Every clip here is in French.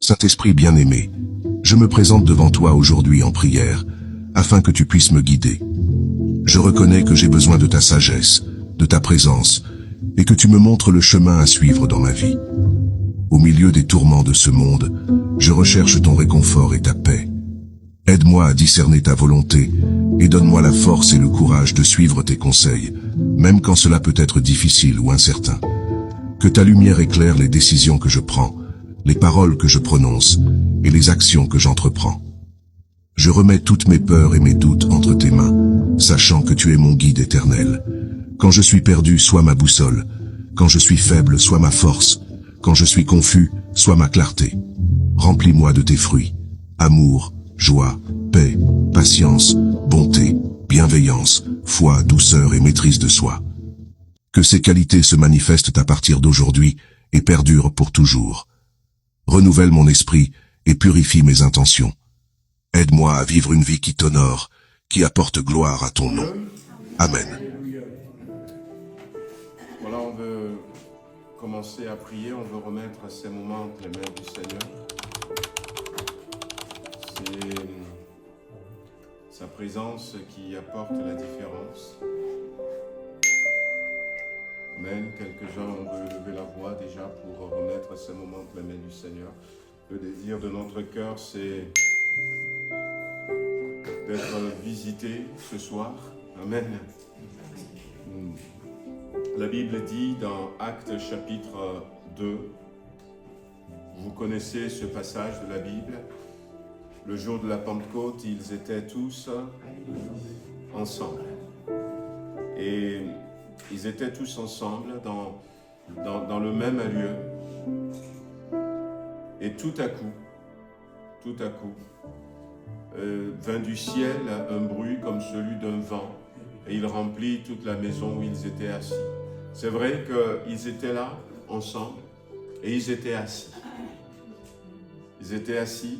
Saint-Esprit bien-aimé, je me présente devant toi aujourd'hui en prière, afin que tu puisses me guider. Je reconnais que j'ai besoin de ta sagesse, de ta présence, et que tu me montres le chemin à suivre dans ma vie. Au milieu des tourments de ce monde, je recherche ton réconfort et ta paix. Aide-moi à discerner ta volonté, et donne-moi la force et le courage de suivre tes conseils, même quand cela peut être difficile ou incertain. Que ta lumière éclaire les décisions que je prends, les paroles que je prononce et les actions que j'entreprends. Je remets toutes mes peurs et mes doutes entre tes mains, sachant que tu es mon guide éternel. Quand je suis perdu, sois ma boussole. Quand je suis faible, sois ma force. Quand je suis confus, sois ma clarté. Remplis-moi de tes fruits. Amour, joie, paix, patience, bonté, bienveillance, foi, douceur et maîtrise de soi. Que ces qualités se manifestent à partir d'aujourd'hui et perdurent pour toujours. Renouvelle mon esprit et purifie mes intentions. Aide-moi à vivre une vie qui t'honore, qui apporte gloire à ton nom. Amen. Voilà, on veut commencer à prier, on veut remettre ces moments entre les mains du Seigneur. C'est sa présence qui apporte la différence. Amen. Quelques-uns ont levé la voix déjà pour remettre ces moments entre les mains du Seigneur. Le désir de notre cœur, c'est d'être visité ce soir. Amen. La Bible dit dans Actes chapitre 2, vous connaissez ce passage de la Bible, le jour de la Pentecôte, ils étaient tous ensemble. Et ils étaient tous ensemble dans le même lieu. Et tout à coup, vint du ciel un bruit comme celui d'un vent. Et il remplit toute la maison où ils étaient assis. C'est vrai qu'ils étaient là, ensemble, et ils étaient assis. Ils étaient assis,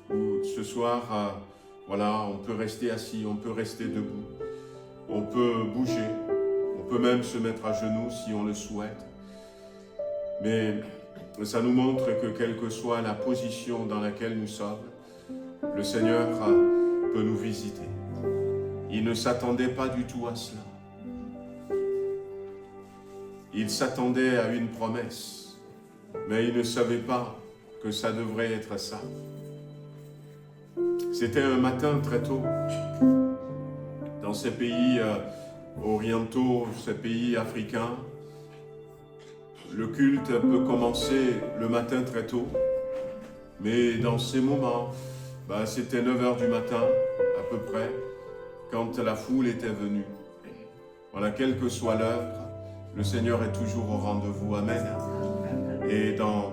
où ce soir, voilà, on peut rester assis, on peut rester debout, on peut bouger, on peut même se mettre à genoux si on le souhaite. Mais ça nous montre que quelle que soit la position dans laquelle nous sommes, le Seigneur peut nous visiter. Il ne s'attendait pas du tout à cela. Il s'attendait à une promesse, mais il ne savait pas que ça devrait être ça. C'était un matin très tôt. Dans ces pays orientaux, ces pays africains, le culte peut commencer le matin très tôt, mais dans ces moments, c'était 9 h du matin à peu près, quand la foule était venue. Voilà, quelle que soit l'heure, le Seigneur est toujours au rendez-vous. Amen. Et dans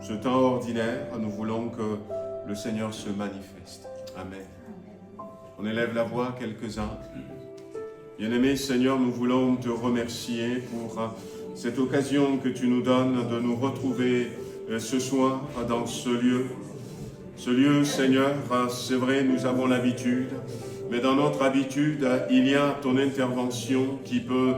ce temps ordinaire, nous voulons que le Seigneur se manifeste. Amen. On élève la voix quelques-uns. Bien-aimé Seigneur, nous voulons te remercier pour cette occasion que tu nous donnes de nous retrouver ce soir dans ce lieu. Ce lieu, Seigneur, c'est vrai, nous avons l'habitude, mais dans notre habitude, il y a ton intervention qui peut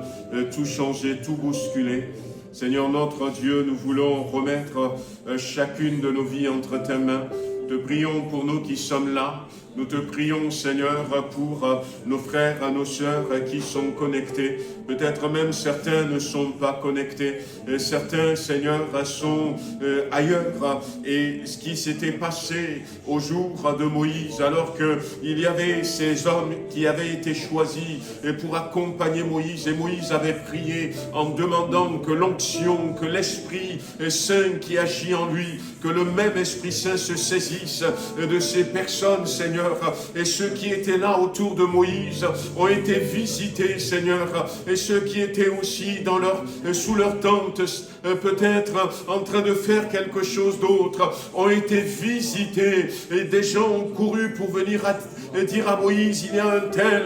tout changer, tout bousculer. Seigneur, notre Dieu, nous voulons remettre chacune de nos vies entre tes mains. Te prions pour nous qui sommes là. Nous te prions, Seigneur, pour nos frères et nos sœurs qui sont connectés. Peut-être même certains ne sont pas connectés. Certains, Seigneur, sont ailleurs. Et ce qui s'était passé au jour de Moïse, alors qu'il y avait ces hommes qui avaient été choisis pour accompagner Moïse. Et Moïse avait prié en demandant que l'onction, que l'Esprit Saint qui agit en lui, que le même Esprit Saint se saisisse de ces personnes, Seigneur. Et ceux qui étaient là autour de Moïse ont été visités, Seigneur. Et ceux qui étaient aussi sous leur tente, peut-être en train de faire quelque chose d'autre, ont été visités. Et des gens ont couru pour venir dire à Moïse, il y a un tel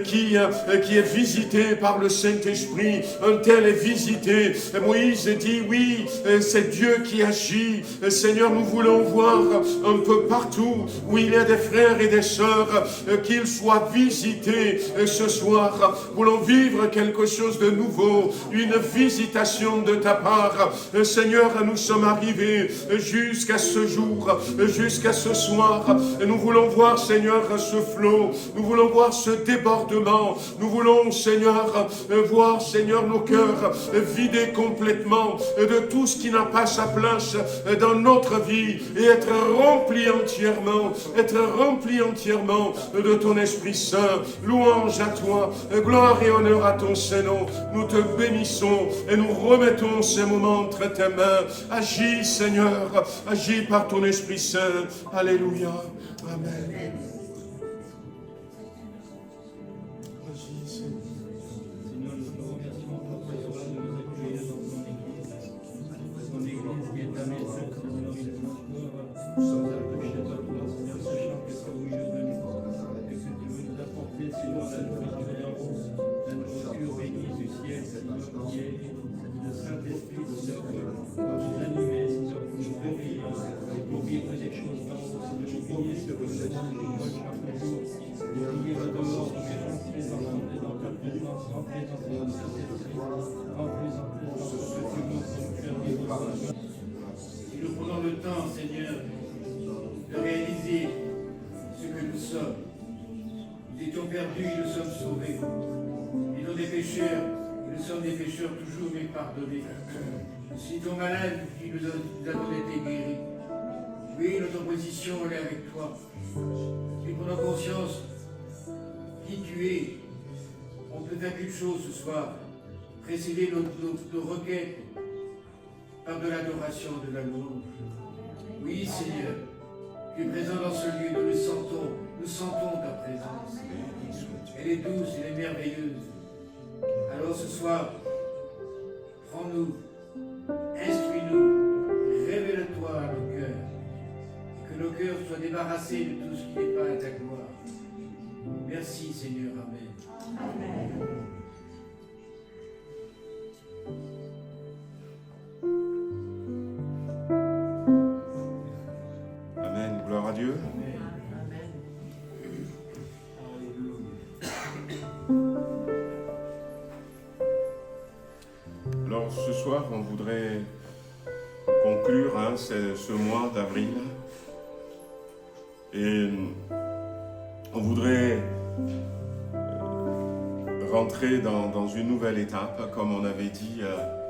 qui est visité par le Saint-Esprit. Un tel est visité. Et Moïse dit, oui, c'est Dieu qui agit. Et Seigneur, nous voulons voir un peu partout où il y a des frères et des sœurs, qu'ils soient visités ce soir. Nous voulons vivre quelque chose de nouveau, une visitation de ta part. soir, Seigneur, nous sommes arrivés jusqu'à ce jour, jusqu'à ce soir. Nous voulons voir, Seigneur, ce flot, nous voulons voir ce débordement, nous voulons, Seigneur, voir, Seigneur, nos cœurs vidés complètement de tout ce qui n'a pas sa place dans notre vie et être remplis entièrement de ton Esprit Saint. Louange à toi, gloire et honneur à ton Saint-Nom. Nous te bénissons et nous remettons ces moments entre tes mains. Agis, Seigneur, agis par ton Esprit Saint. Alléluia. Amen. Et nous prenons le temps, Seigneur, de réaliser ce que nous sommes. Nous étions perdus, nous sommes sauvés. Nous étions des pécheurs, nous sommes des pécheurs toujours, mais pardonnés. Nous étions malades, nous avons été guéris. Oui, notre position, elle est avec toi. Et prenons conscience qui tu es. On peut faire qu'une chose ce soir, précéder nos requêtes par de l'adoration, de l'amour. Oui, Seigneur, tu es présent dans ce lieu, nous le sentons, nous sentons ta présence. Elle est douce, elle est merveilleuse. Alors ce soir, prends-nous, instruis-nous, révèle-toi à nos cœurs, que nos cœurs soient débarrassés de tout ce qui n'est pas à ta gloire. Merci Seigneur, Amen. Amen. Amen. Gloire à Dieu. Alors ce soir, on voudrait conclure ce mois d'avril et on voudrait rentrer dans une nouvelle étape, comme on avait dit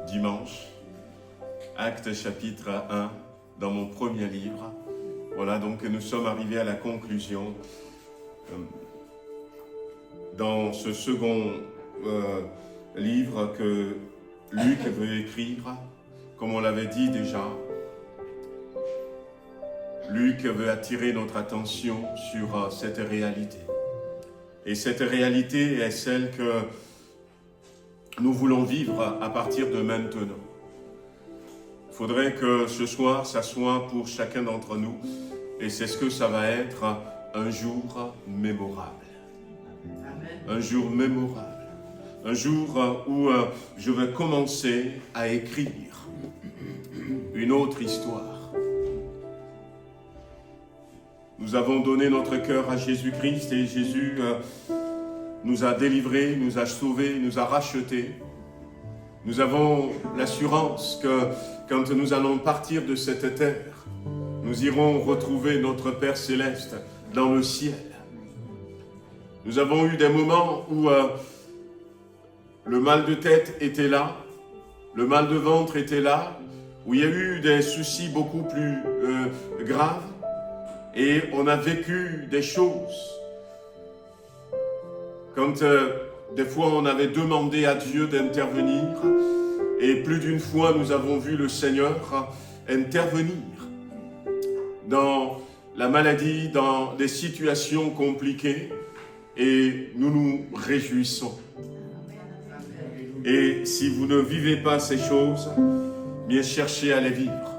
dimanche, Actes chapitre 1, dans mon premier livre. Voilà, donc nous sommes arrivés à la conclusion dans ce second livre que Luc veut écrire, comme on l'avait dit déjà. Luc veut attirer notre attention sur cette réalité. Et cette réalité est celle que nous voulons vivre à partir de maintenant. Il faudrait que ce soir, ça soit pour chacun d'entre nous, et c'est ce que ça va être, un jour mémorable. Un jour mémorable. Un jour où je vais commencer à écrire une autre histoire. Nous avons donné notre cœur à Jésus-Christ et Jésus nous a délivrés, nous a sauvés, nous a rachetés. Nous avons l'assurance que quand nous allons partir de cette terre, nous irons retrouver notre Père Céleste dans le ciel. Nous avons eu des moments où le mal de tête était là, le mal de ventre était là, où il y a eu des soucis beaucoup plus graves. Et on a vécu des choses. Quand des fois on avait demandé à Dieu d'intervenir, et plus d'une fois nous avons vu le Seigneur intervenir dans la maladie, dans des situations compliquées, et nous nous réjouissons. Et si vous ne vivez pas ces choses, bien cherchez à les vivre.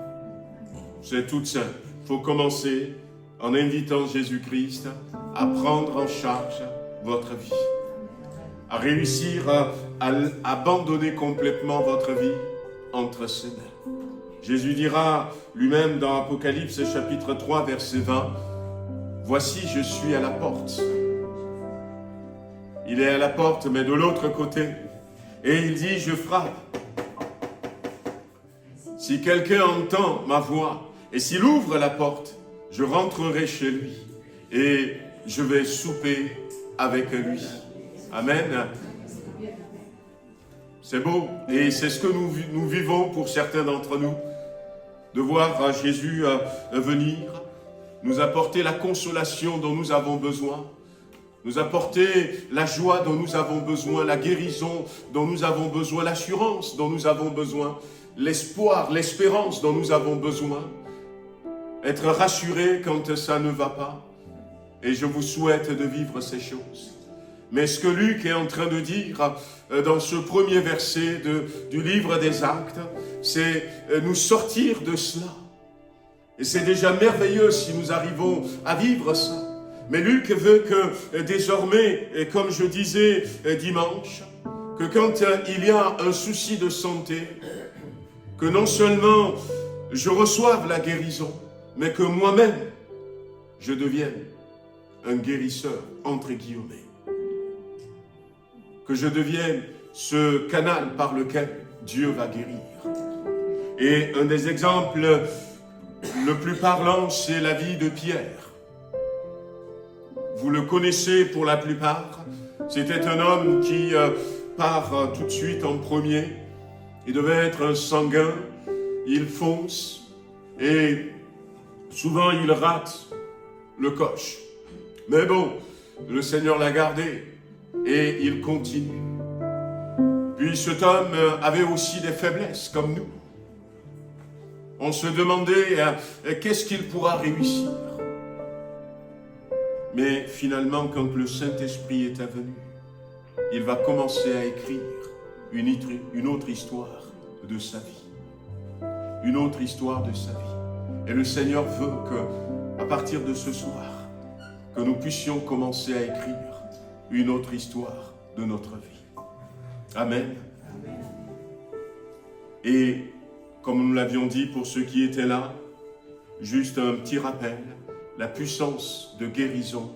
C'est tout simple. Il faut commencer en invitant Jésus-Christ à prendre en charge votre vie, à réussir à abandonner complètement votre vie entre ses mains. Jésus dira lui-même dans Apocalypse chapitre 3 verset 20, « Voici, je suis à la porte. » Il est à la porte, mais de l'autre côté. Et il dit, « Je frappe. Si quelqu'un entend ma voix et s'il ouvre la porte, je rentrerai chez lui et je vais souper avec lui. Amen. C'est beau et c'est ce que nous vivons pour certains d'entre nous, de voir Jésus venir, nous apporter la consolation dont nous avons besoin, nous apporter la joie dont nous avons besoin, la guérison dont nous avons besoin, l'assurance dont nous avons besoin, l'espoir, l'espérance dont nous avons besoin, être rassuré quand ça ne va pas. Et je vous souhaite de vivre ces choses. Mais ce que Luc est en train de dire dans ce premier verset du livre des Actes, c'est nous sortir de cela. Et c'est déjà merveilleux si nous arrivons à vivre ça. Mais Luc veut que désormais, et comme je disais dimanche, que quand il y a un souci de santé, que non seulement je reçoive la guérison, mais que moi-même, je devienne un guérisseur, entre guillemets. Que je devienne ce canal par lequel Dieu va guérir. Et un des exemples le plus parlant, c'est la vie de Pierre. Vous le connaissez pour la plupart. C'était un homme qui part tout de suite en premier. Il devait être un sanguin. Il fonce et souvent il rate le coche. Mais bon, le Seigneur l'a gardé et il continue. Puis cet homme avait aussi des faiblesses comme nous. On se demandait qu'est-ce qu'il pourra réussir. Mais finalement, quand le Saint-Esprit est venu, il va commencer à écrire une autre histoire de sa vie. Une autre histoire de sa vie. Et le Seigneur veut que, à partir de ce soir, que nous puissions commencer à écrire une autre histoire de notre vie. Amen. Et comme nous l'avions dit pour ceux qui étaient là, juste un petit rappel, la puissance de guérison,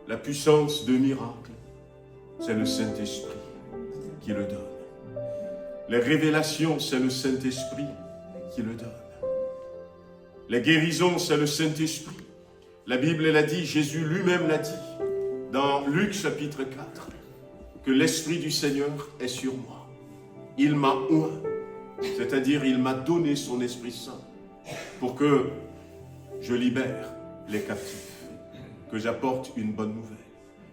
la puissance de miracle, c'est le Saint-Esprit qui le donne. Les révélations, c'est le Saint-Esprit qui le donne. Les guérisons, c'est le Saint-Esprit. La Bible l'a dit, Jésus lui-même l'a dit, dans Luc chapitre 4, que l'Esprit du Seigneur est sur moi. Il m'a oint, c'est-à-dire il m'a donné son Esprit Saint pour que je libère les captifs, que j'apporte une bonne nouvelle.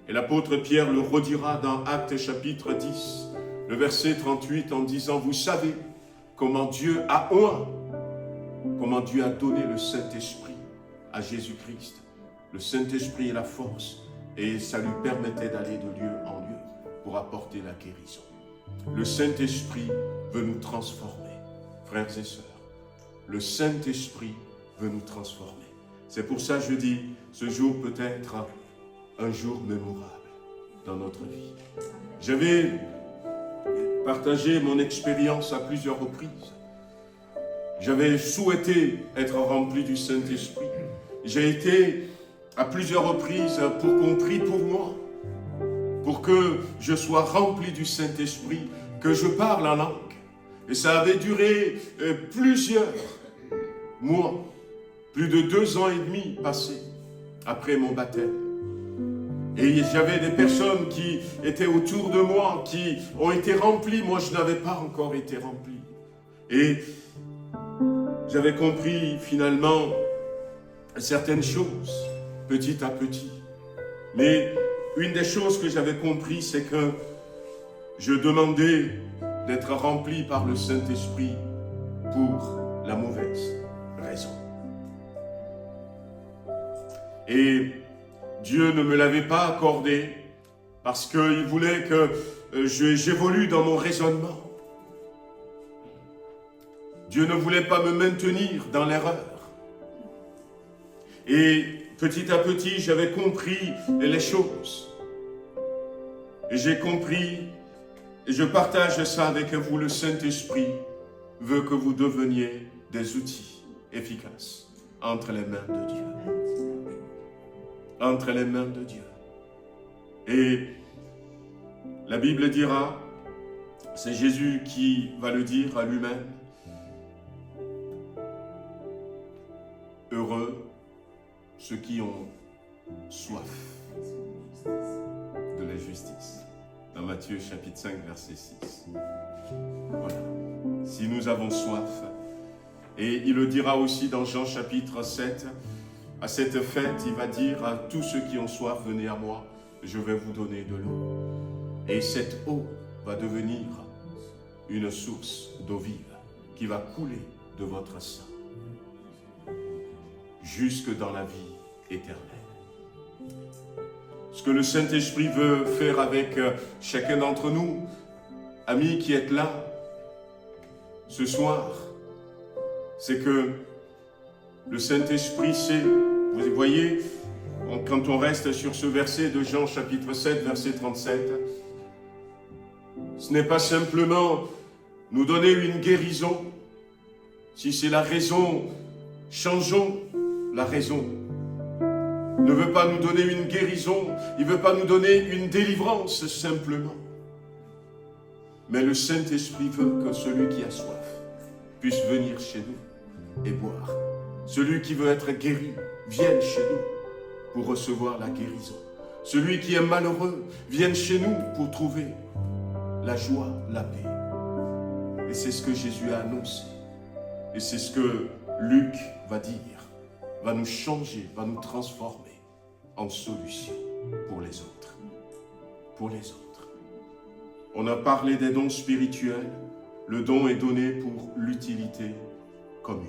Et l'apôtre Pierre le redira dans Actes chapitre 10, le verset 38, en disant, vous savez comment Dieu a oint, comment Dieu a donné le Saint-Esprit à Jésus-Christ. Le Saint-Esprit est la force et ça lui permettait d'aller de lieu en lieu pour apporter la guérison. Le Saint-Esprit veut nous transformer, frères et sœurs. Le Saint-Esprit veut nous transformer. C'est pour ça que je dis, ce jour peut être un jour mémorable dans notre vie. J'avais partagé mon expérience à plusieurs reprises. J'avais souhaité être rempli du Saint-Esprit. J'ai été à plusieurs reprises pour qu'on prie pour moi, pour que je sois rempli du Saint-Esprit, que je parle en langue. Et ça avait duré plusieurs mois, plus de 2 ans et demi passés après mon baptême. Et j'avais des personnes qui étaient autour de moi, qui ont été remplies. Moi, je n'avais pas encore été rempli. Et j'avais compris finalement certaines choses, petit à petit. Mais une des choses que j'avais compris, c'est que je demandais d'être rempli par le Saint-Esprit pour la mauvaise raison. Et Dieu ne me l'avait pas accordé parce qu'il voulait que j'évolue dans mon raisonnement. Dieu ne voulait pas me maintenir dans l'erreur. Et petit à petit, j'avais compris les choses. Et j'ai compris, et je partage ça avec vous, le Saint-Esprit veut que vous deveniez des outils efficaces entre les mains de Dieu. Entre les mains de Dieu. Et la Bible dira, c'est Jésus qui va le dire à lui-même, ceux qui ont soif de la justice. Dans Matthieu chapitre 5, verset 6. Voilà. Si nous avons soif, et il le dira aussi dans Jean chapitre 7, à cette fête, il va dire à tous ceux qui ont soif, venez à moi, je vais vous donner de l'eau. Et cette eau va devenir une source d'eau vive qui va couler de votre sein jusque dans la vie éternelle. Ce que le Saint-Esprit veut faire avec chacun d'entre nous, amis qui êtes là ce soir, c'est que le Saint-Esprit sait, vous voyez, quand on reste sur ce verset de Jean chapitre 7, verset 37, ce n'est pas simplement nous donner une guérison. Si c'est la raison, changeons la raison. Il ne veut pas nous donner une guérison, il ne veut pas nous donner une délivrance simplement. Mais le Saint-Esprit veut que celui qui a soif puisse venir chez nous et boire. Celui qui veut être guéri vienne chez nous pour recevoir la guérison. Celui qui est malheureux vienne chez nous pour trouver la joie, la paix. Et c'est ce que Jésus a annoncé. Et c'est ce que Luc va dire, va nous changer, va nous transformer en solution pour les autres. Pour les autres. On a parlé des dons spirituels. Le don est donné pour l'utilité commune.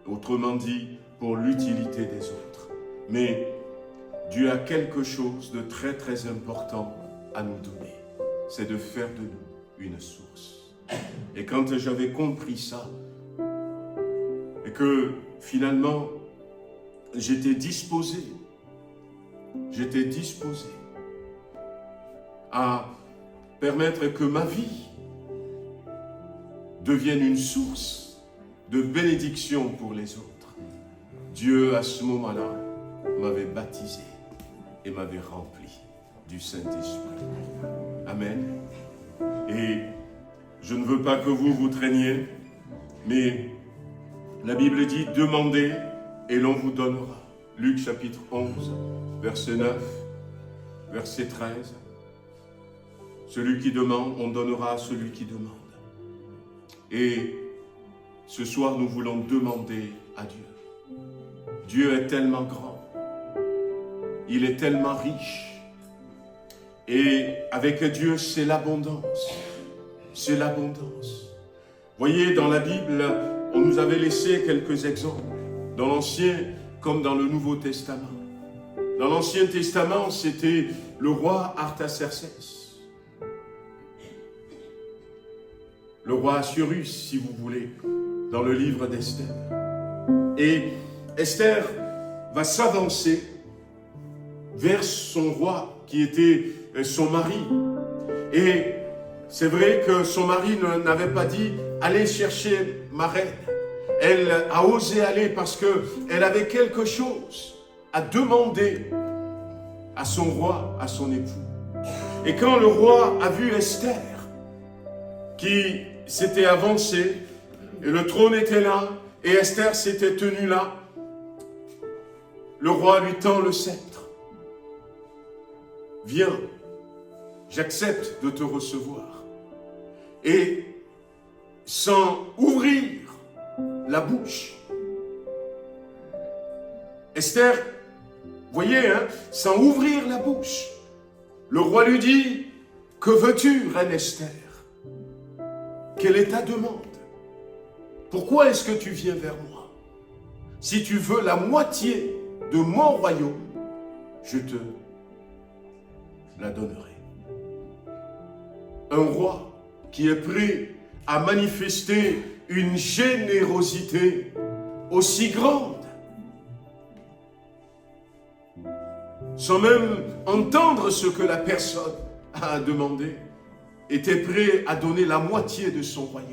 Autrement dit, pour l'utilité des autres. Mais Dieu a quelque chose de très très important à nous donner. C'est de faire de nous une source. Et quand j'avais compris ça, et que finalement j'étais disposé à permettre que ma vie devienne une source de bénédiction pour les autres. Dieu, à ce moment-là, m'avait baptisé et m'avait rempli du Saint-Esprit. Amen. Et je ne veux pas que vous traîniez, mais la Bible dit « Demandez et l'on vous donnera ». Luc chapitre 11, verset 9, verset 13. Celui qui demande, on donnera à celui qui demande. Et ce soir, nous voulons demander à Dieu. Dieu est tellement grand. Il est tellement riche. Et avec Dieu, c'est l'abondance. C'est l'abondance. Voyez, dans la Bible, on nous avait laissé quelques exemples. Dans l'Ancien comme dans le Nouveau Testament. Dans l'Ancien Testament, c'était le roi Artaxerxès. Le roi Assuérus, si vous voulez, dans le livre d'Esther. Et Esther va s'avancer vers son roi, qui était son mari. Et c'est vrai que son mari n'avait pas dit « Allez chercher ma reine ». Elle a osé aller parce qu'elle avait quelque chose à demander à son roi, à son époux. Et quand le roi a vu Esther, qui s'était avancée, et le trône était là, et Esther s'était tenue là, le roi lui tend le sceptre. Viens, j'accepte de te recevoir. Et sans ouvrir la bouche, Esther, voyez, sans ouvrir la bouche, le roi lui dit, que veux-tu, reine Esther? Quelle est ta demande? Pourquoi est-ce que tu viens vers moi? Si tu veux la moitié de mon royaume, je te la donnerai. Un roi qui est prêt à manifester une générosité aussi grande, sans même entendre ce que la personne a demandé, était prêt à donner la moitié de son royaume.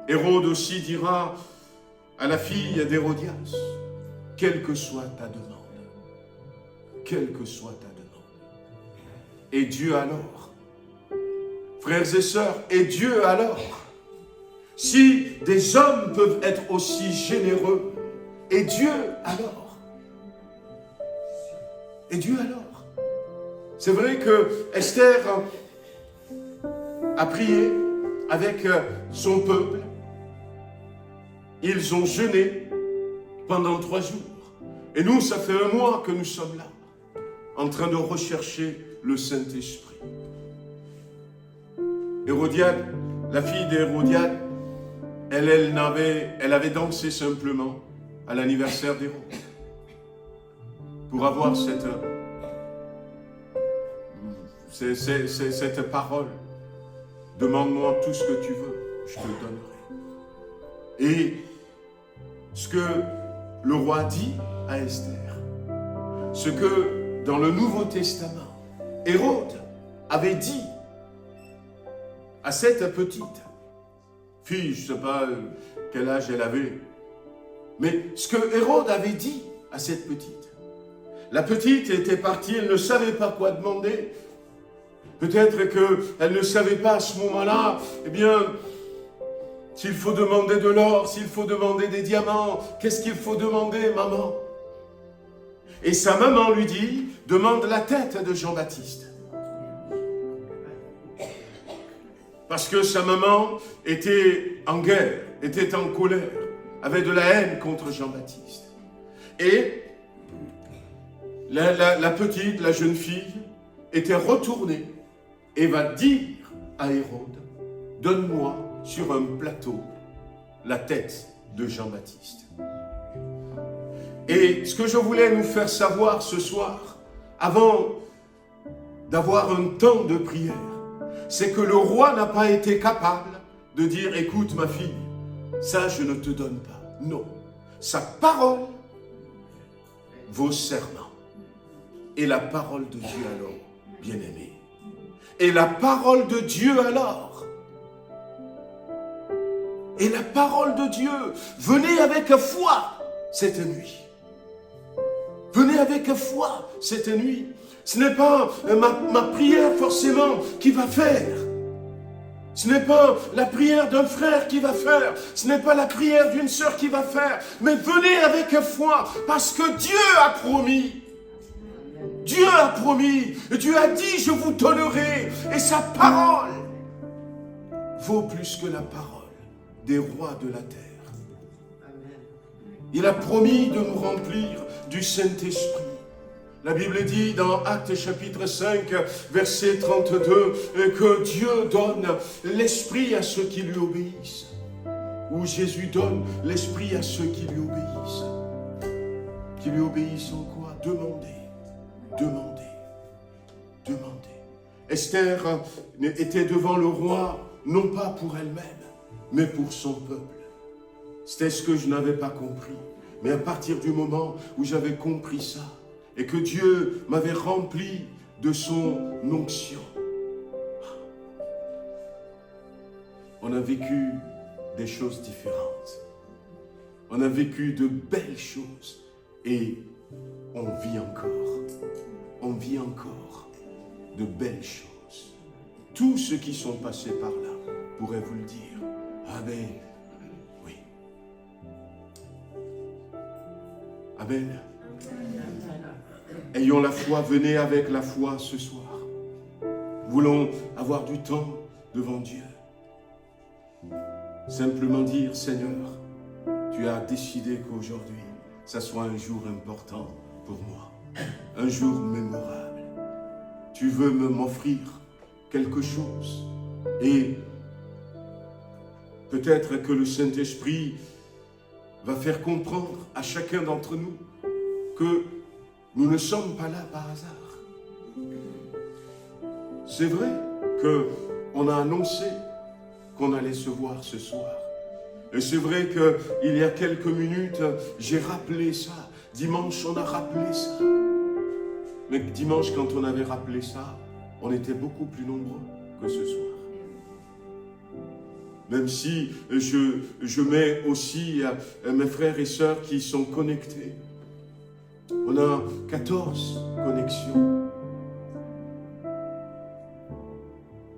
Hérode aussi dira à la fille d'Hérodias, quelle que soit ta demande, quelle que soit ta demande. Et Dieu alors, frères et sœurs, et Dieu alors, si des hommes peuvent être aussi généreux Et Dieu alors? Et Dieu alors? C'est vrai que Esther a prié avec son peuple. Ils ont jeûné pendant 3 jours. Et nous, ça fait 1 mois que nous sommes là, en train de rechercher le Saint-Esprit. Hérodiade, la fille d'Hérodiade, elle avait dansé simplement à l'anniversaire d'Hérode pour avoir cette parole. Demande-moi tout ce que tu veux, je te donnerai. Et ce que le roi dit à Esther, ce que dans le Nouveau Testament, Hérode avait dit à cette petite fille, je ne sais pas quel âge elle avait, mais ce que Hérode avait dit à cette petite. La petite était partie, elle ne savait pas quoi demander. Peut-être qu'elle ne savait pas à ce moment-là, eh bien, s'il faut demander de l'or, s'il faut demander des diamants, qu'est-ce qu'il faut demander, maman? Et sa maman lui dit, demande la tête de Jean-Baptiste. Parce que sa maman était en guerre, était en colère, avait de la haine contre Jean-Baptiste. Et la petite, la jeune fille, était retournée et va dire à Hérode, donne-moi sur un plateau la tête de Jean-Baptiste. Et ce que je voulais nous faire savoir ce soir, avant d'avoir un temps de prière, c'est que le roi n'a pas été capable de dire, écoute ma fille, ça je ne te donne pas. Non, sa parole vaut serment. Et la parole de Dieu alors, bien-aimé. Et la parole de Dieu alors. Et la parole de Dieu, venez avec foi cette nuit. Venez avec foi cette nuit. Ce n'est pas ma prière forcément qui va faire. Ce n'est pas la prière d'un frère qui va faire. Ce n'est pas la prière d'une sœur qui va faire. Mais venez avec foi parce que Dieu a promis. Dieu a promis. Dieu a dit, je vous donnerai. Et sa parole vaut plus que la parole des rois de la terre. Il a promis de nous remplir du Saint-Esprit. La Bible dit dans Actes chapitre 5, verset 32, que Dieu donne l'Esprit à ceux qui lui obéissent. Ou Jésus donne l'Esprit à ceux qui lui obéissent. Qui lui obéissent en quoi? Demandez, demandez, demandez. Esther était devant le roi, non pas pour elle-même, mais pour son peuple. C'était ce que je n'avais pas compris. Mais à partir du moment où j'avais compris ça, et que Dieu m'avait rempli de son onction, on a vécu des choses différentes. On a vécu de belles choses. Et on vit encore de belles choses. Tous ceux qui sont passés par là pourraient vous le dire. Amen. Oui. Amen. Ayons la foi, venez avec la foi ce soir. Voulons avoir du temps devant Dieu. Simplement dire, Seigneur, tu as décidé qu'aujourd'hui, ça soit un jour important pour moi. Un jour mémorable. Tu veux m'offrir quelque chose. Et peut-être que le Saint-Esprit va faire comprendre à chacun d'entre nous que nous ne sommes pas là par hasard. C'est vrai qu'on a annoncé qu'on allait se voir ce soir. Et c'est vrai qu'il y a quelques minutes, j'ai rappelé ça. Dimanche, on a rappelé ça. Mais dimanche, quand on avait rappelé ça, on était beaucoup plus nombreux que ce soir. Même si je mets aussi mes frères et sœurs qui sont connectés. On a 14 connexions.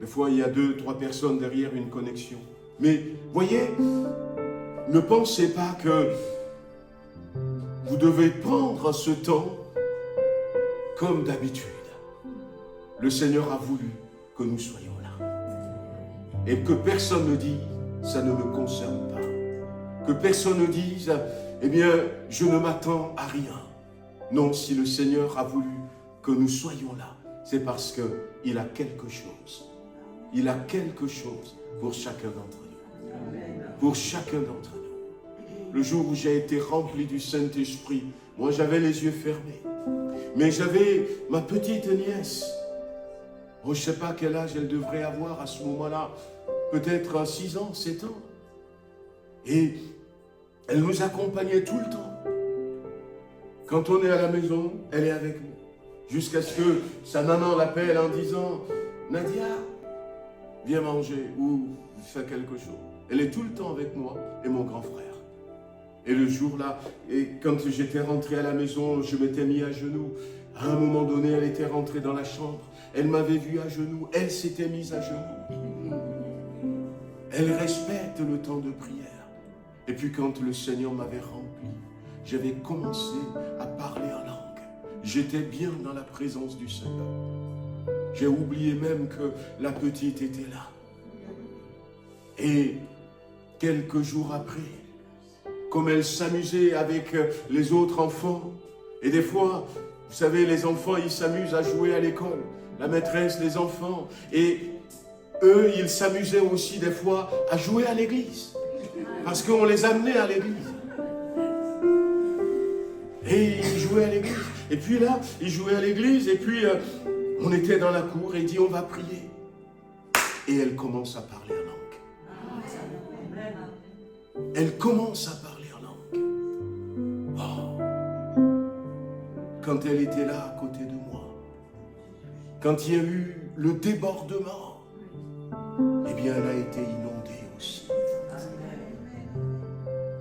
Des fois, il y a 2, 3 personnes derrière une connexion. Mais, voyez, ne pensez pas que vous devez prendre ce temps comme d'habitude. Le Seigneur a voulu que nous soyons là. Et que personne ne dise, ça ne me concerne pas. Que personne ne dise, eh bien, je ne m'attends à rien. Non, si le Seigneur a voulu que nous soyons là, c'est parce qu'il a quelque chose. Il a quelque chose pour chacun d'entre nous. Pour chacun d'entre nous. Le jour où j'ai été rempli du Saint-Esprit, moi j'avais les yeux fermés. Mais j'avais ma petite nièce. Oh, je ne sais pas quel âge elle devrait avoir à ce moment-là. Peut-être 6 ans, 7 ans. Et elle nous accompagnait tout le temps. Quand on est à la maison, elle est avec nous. Jusqu'à ce que sa maman l'appelle en disant « Nadia, viens manger ou fais quelque chose. » Elle est tout le temps avec moi et mon grand frère. Et le jour-là, et quand j'étais rentré à la maison, je m'étais mis à genoux. À un moment donné, elle était rentrée dans la chambre. Elle m'avait vu à genoux. Elle s'était mise à genoux. Elle respecte le temps de prière. Et puis quand le Seigneur m'avait rempli, j'avais commencé à parler en langue. J'étais bien dans la présence du Seigneur. J'ai oublié même que la petite était là. Et quelques jours après, comme elle s'amusait avec les autres enfants, et des fois, vous savez, les enfants, ils s'amusent à jouer à l'école, la maîtresse, les enfants, et eux, ils s'amusaient aussi des fois à jouer à l'église, parce qu'on les amenait à l'église. Et ils jouaient à l'église. Et puis là, ils jouaient à l'église, et puis on était dans la cour, et il dit, on va prier. Et elle commence à parler en langue. Elle commence à parler en langue. Oh. Quand elle était là à côté de moi, quand il y a eu le débordement, eh bien elle a été inondée aussi.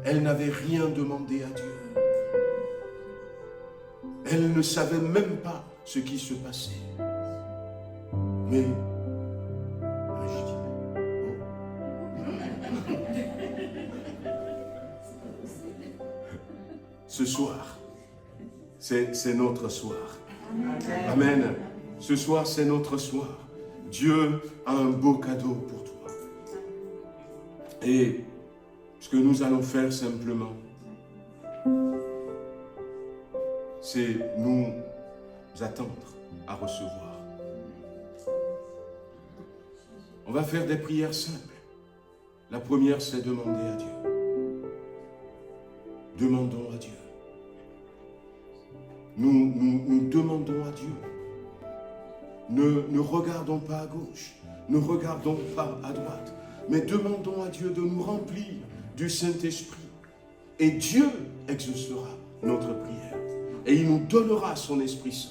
Elle n'avait rien demandé à Dieu. Elle ne savait même pas ce qui se passait. Mais, je dis, ce soir, c'est notre soir. Amen. Ce soir, c'est notre soir. Dieu a un beau cadeau pour toi. Et ce que nous allons faire simplement, c'est nous attendre à recevoir. On va faire des prières simples. La première, c'est demander à Dieu. Demandons à Dieu. Nous demandons à Dieu. Ne regardons pas à gauche, ne regardons pas à droite, mais demandons à Dieu de nous remplir du Saint-Esprit. Et Dieu exaucera notre prière. Et il nous donnera son Esprit Saint.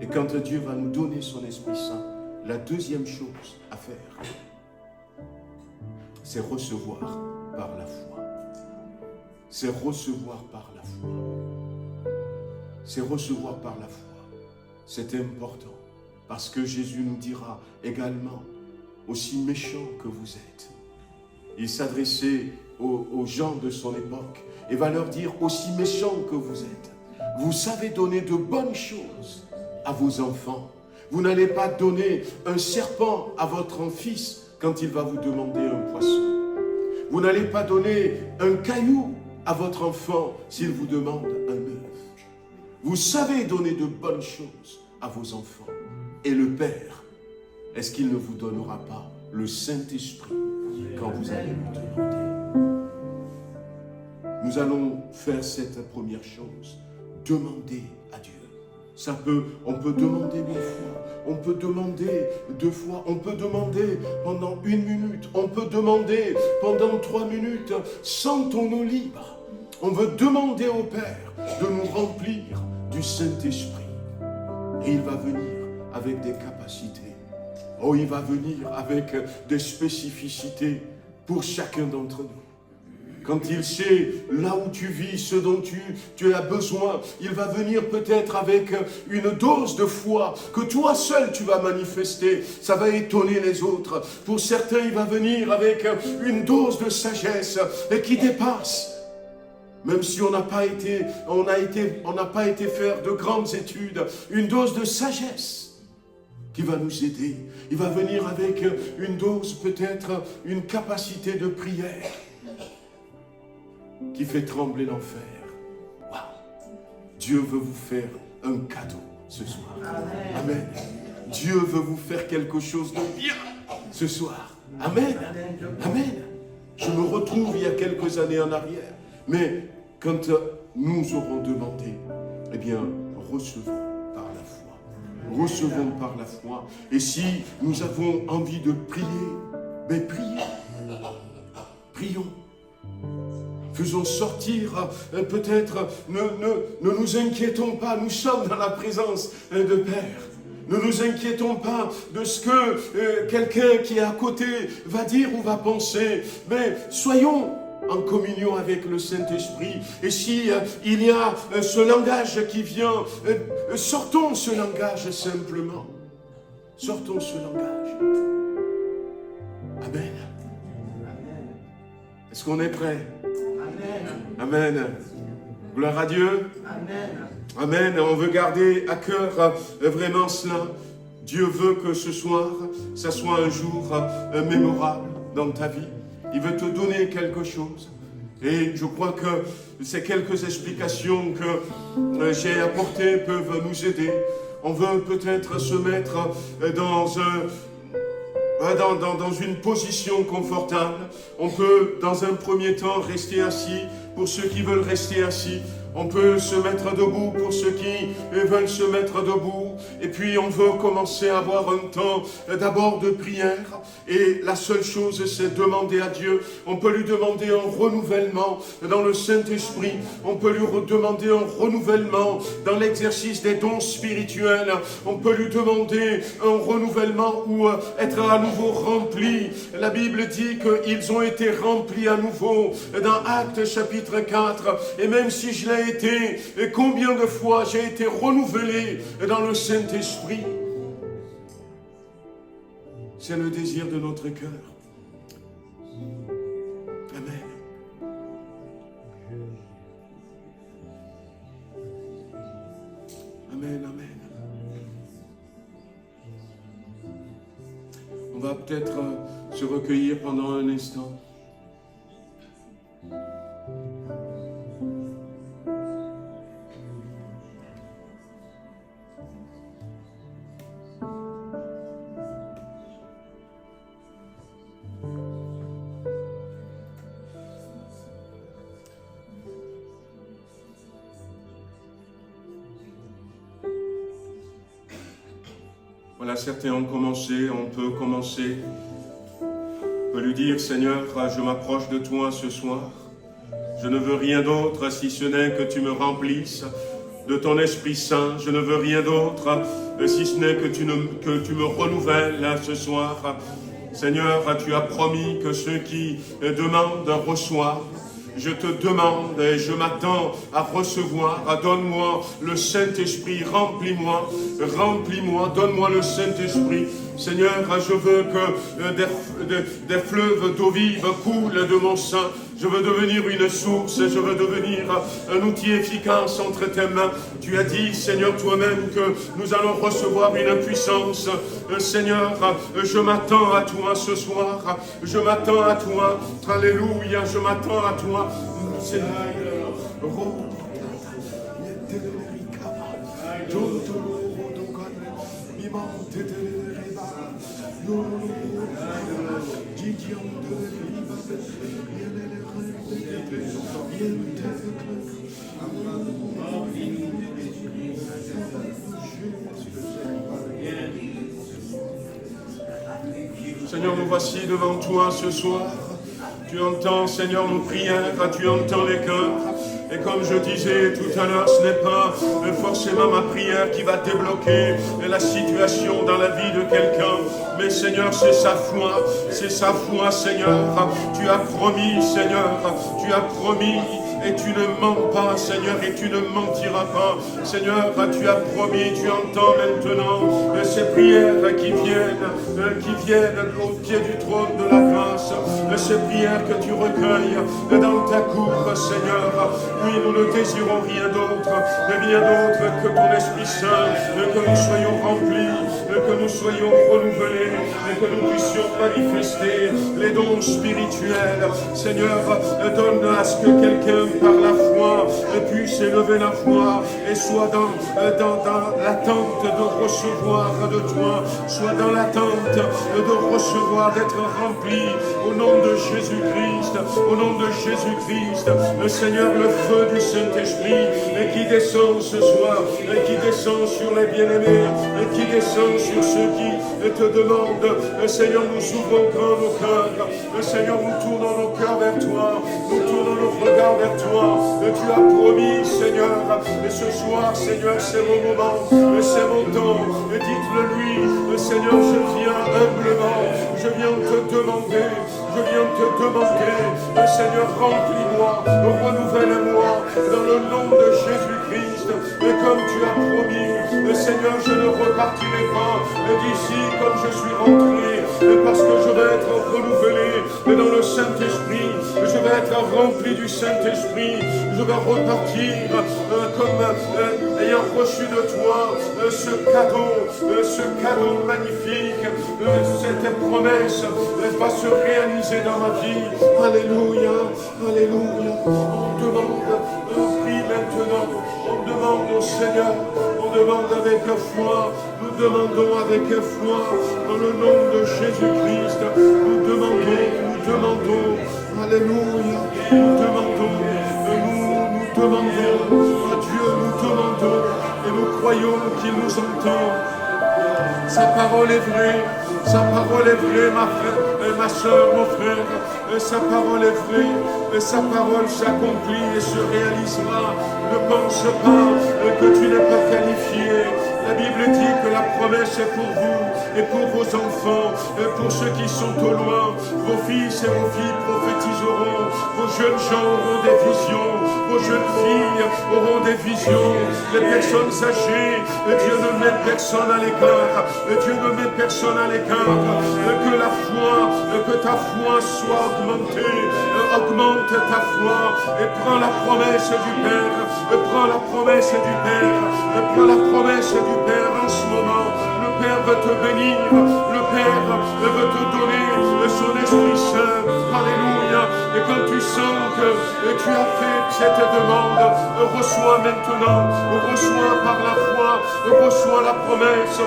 Et quand Dieu va nous donner son Esprit Saint, la deuxième chose à faire, c'est recevoir par la foi. C'est recevoir par la foi. C'est recevoir par la foi. C'est important. Parce que Jésus nous dira également, aussi méchant que vous êtes. Il s'adressait aux gens de son époque et va leur dire, aussi méchants que vous êtes, vous savez donner de bonnes choses à vos enfants. Vous n'allez pas donner un serpent à votre fils quand il va vous demander un poisson. Vous n'allez pas donner un caillou à votre enfant s'il vous demande un œuf. Vous savez donner de bonnes choses à vos enfants. Et le Père, est-ce qu'il ne vous donnera pas le Saint-Esprit quand vous allez lui demander? Nous allons faire cette première chose, demander à Dieu. On peut demander 1 fois, on peut demander 2 fois, on peut demander pendant 1 minute, on peut demander pendant 3 minutes. Sentons-nous libres. On veut demander au Père de nous remplir du Saint-Esprit. Et il va venir avec des capacités. Oh, il va venir avec des spécificités pour chacun d'entre nous. Quand il sait là où tu vis, ce dont tu as besoin, il va venir peut-être avec une dose de foi que toi seul tu vas manifester. Ça va étonner les autres. Pour certains, il va venir avec une dose de sagesse et qui dépasse. Même si on n'a pas été faire de grandes études, une dose de sagesse qui va nous aider. Il va venir avec une dose, peut-être une capacité de prière qui fait trembler l'enfer. Waouh! Dieu veut vous faire un cadeau ce soir. Amen. Dieu veut vous faire quelque chose de bien ce soir. Amen. Amen. Je me retrouve il y a quelques années en arrière. Mais quand nous aurons demandé, eh bien, recevons par la foi. Recevons par la foi. Et si nous avons envie de prier, ben priez. Prions. Faisons sortir, peut-être, ne nous inquiétons pas, nous sommes dans la présence de Père. Ne nous inquiétons pas de ce que quelqu'un qui est à côté va dire ou va penser, mais soyons en communion avec le Saint-Esprit. Et si il y a ce langage qui vient, sortons ce langage simplement. Sortons ce langage. Amen. Est-ce qu'on est prêt? Amen. Amen. Gloire à Dieu. Amen. Amen. On veut garder à cœur vraiment cela. Dieu veut que ce soir, ça soit un jour mémorable dans ta vie. Il veut te donner quelque chose. Et je crois que ces quelques explications que j'ai apportées peuvent nous aider. On veut peut-être se mettre dans une position confortable. On peut, dans un premier temps, rester assis pour ceux qui veulent rester assis. On peut se mettre debout pour ceux qui veulent se mettre debout. Et puis on veut commencer à avoir un temps d'abord de prière. Et la seule chose, c'est demander à Dieu. On peut lui demander un renouvellement dans le Saint-Esprit. On peut lui demander un renouvellement dans l'exercice des dons spirituels. On peut lui demander un renouvellement ou être à nouveau rempli. La Bible dit qu'ils ont été remplis à nouveau dans Actes chapitre 4. Et même si je l'ai été, et combien de fois j'ai été renouvelé dans le Saint-Esprit. C'est le désir de notre cœur. Amen. Amen, amen. On va peut-être se recueillir pendant un instant. Voilà, certains ont commencé, on peut commencer. On peut lui dire, Seigneur, je m'approche de toi ce soir. Je ne veux rien d'autre si ce n'est que tu me remplisses de ton Esprit Saint. Je ne veux rien d'autre si ce n'est que tu me renouvelles ce soir. Seigneur, tu as promis que ceux qui demandent reçoivent. Je te demande et je m'attends à recevoir. Donne-moi le Saint-Esprit, remplis-moi, donne-moi le Saint-Esprit. Seigneur, je veux que des fleuves d'eau vive coulent de mon sein. Je veux devenir une source, je veux devenir un outil efficace entre tes mains. Tu as dit, Seigneur, toi-même que nous allons recevoir une puissance. Seigneur, je m'attends à toi ce soir. Je m'attends à toi. Alléluia, je m'attends à toi. Seigneur. Seigneur, nous voici devant toi ce soir. Tu entends, Seigneur, nos prières, tu entends les cœurs. Et comme je disais tout à l'heure, ce n'est pas forcément ma prière qui va débloquer la situation dans la vie de quelqu'un. Mais Seigneur, c'est sa foi, Seigneur. Tu as promis, Seigneur, tu as promis et tu ne mens pas, Seigneur, et tu ne mentiras pas. Seigneur, tu as promis, tu entends maintenant ces prières qui viennent au pied du trône de la grâce, ces prières que tu recueilles dans ta cour, Seigneur. Oui, nous ne désirons rien d'autre que ton Esprit Saint, que nous soyons remplis, que nous soyons renouvelés, et que nous puissions manifester les dons spirituels. Seigneur, donne à ce que quelqu'un, par la foi, puisse élever la foi et soit dans l'attente de recevoir de toi, soit dans l'attente de recevoir, d'être rempli au nom de Jésus-Christ, au nom de Jésus-Christ. Le Seigneur, le feu du Saint-Esprit qui descend ce soir, qui descend sur les bien-aimés, qui descend sur ceux qui te demandent. Seigneur, nous ouvrons grand nos cœurs. Seigneur, nous tournons nos cœurs vers toi, nous tournons nos regards vers toi. Tu as promis, Seieur, et ce soir, Seigneur, c'est mon moment, c'est mon temps. Dites-le lui, Seigneur, je viens humblement, je viens te demander, Seigneur, remplis-moi, renouvelle-moi dans le nom de Jésus-Christ. Et comme tu as promis, Seigneur, je ne repartirai pas d'ici comme je suis rentré, parce que je vais être renouvelé dans le Saint-Esprit, je vais être rempli du Saint-Esprit, je vais repartir comme ayant reçu de toi ce cadeau magnifique. Cette promesse va se réaliser dans ma vie. Alléluia, alléluia. On demande, prie maintenant, on demande au Seigneur, on demande avec foi, nous demandons avec foi, dans le nom de Jésus-Christ, nous demandons, alléluia, nous demandons à Dieu, nous demandons, et nous croyons qu'il nous entend. Sa parole est vraie, ma soeur, mon frère, sa parole est vraie, sa parole s'accomplit et se réalisera. Ne pense pas que tu n'es pas qualifié. La Bible dit que la promesse est pour vous et pour vos enfants, et pour ceux qui sont au loin. Vos fils et vos filles prophétiseront, vos jeunes gens auront des visions, vos jeunes filles auront des visions. Les personnes âgées, Dieu ne met personne à l'écart, Dieu ne met personne à l'écart. Que la foi, que ta foi soit augmentée, augmente ta foi et prends la promesse du Père, prends la promesse du Père, prends la promesse du Père en ce moment. Le Père veut te bénir, le Père veut te donner son Esprit Saint. Alléluia. Et quand tu sens que tu as fait cette demande, reçois maintenant, reçois par la foi, reçois la promesse,